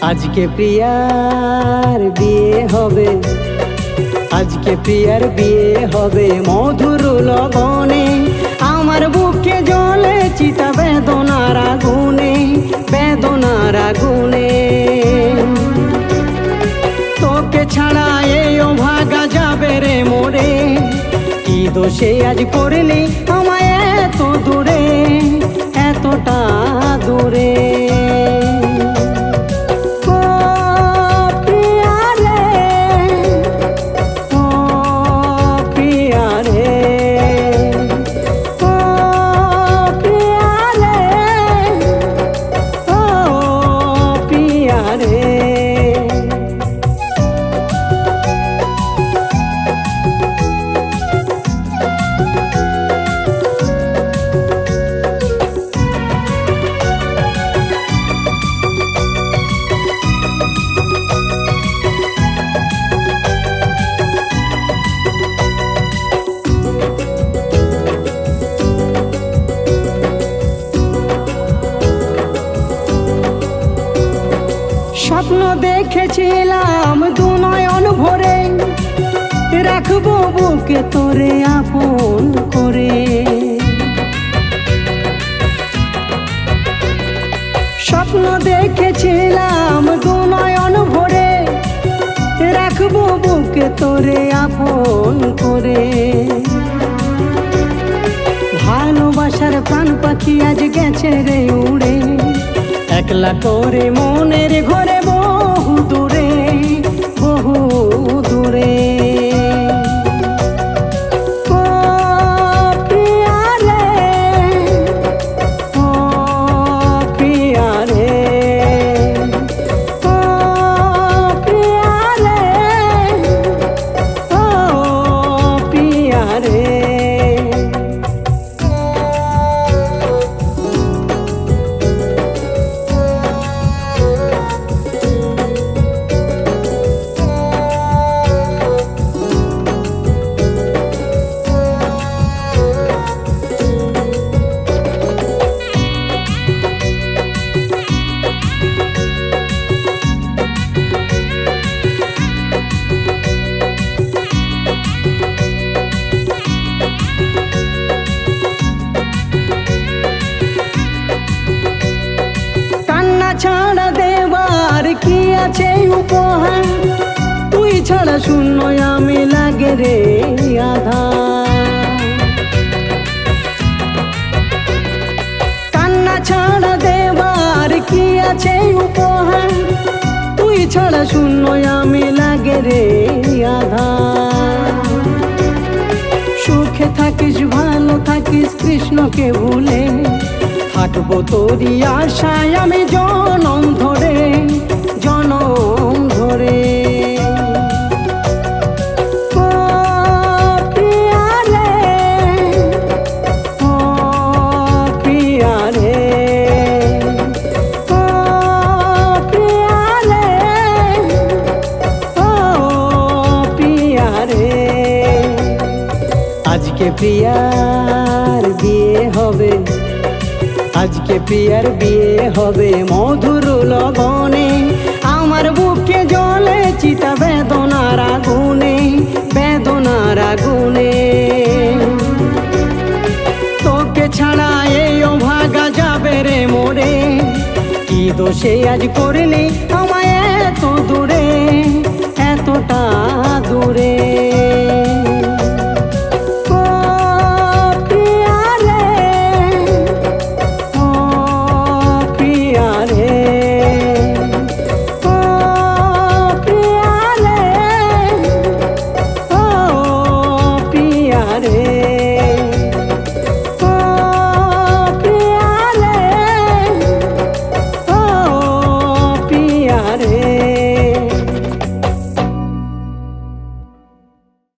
আজকে প্রিয়ার বিয়ে হবে, আজকে প্রিয়ার বিয়ে হবে মধুর লগনে। আমার বুকে জ্বলে চিতা বেদনার আগুনে, বেদনার আগুনে। তোকে ছাড়া এই অভাগা যাবে রে মোরে, কি দোষে আজ করলি আমায় এত দূরে, এতটা দূরে। স্বপ্ন দেখেছিলাম দু নয়ন ভরে, রাখবো বুকে তোরে আপন করে। স্বপ্ন দেখেছিলাম দু নয়ন ভরে, রাখবো বুকে তোরে আপন করে। ভালোবাসার প্রাণ পাখি আজ গেছে রে উড়ে, একলা করে মনের ঘরে বহু দূরে, বহু দূরে। ছাড়া দেবার কি আছে উপহার, তুই ছাড়া শূন্য আমি লাগে রে আধার। কান্না ছাড়া দেবার কি আছে উপহার, তুই ছাড়া শূন্য আমি লাগে রে আধার। সুখে থাকিস ভালো থাকিস কৃষ্ণকে ভুলে, থাকবো তোরই আশায় আমি জনম ধরে, জনম ধরে। ও প্রিয়া রে, ও প্রিয়া রে, ও প্রিয়া রে, ও প্রিয়া রে। আজকে প্রিয়ার বিয়ে হবে, আজকে প্রিয়ার বিয়ে হবে মধুর লগনে। আমার বুকে জ্বলে চিতা বেদনার আগুনে, বেদনার আগুনে। তোকে ছাড়া এই অভাগা যাবে রে মোরে, কি দোষে আজ করলি আমায় এত দূরে, এতটা দূরে।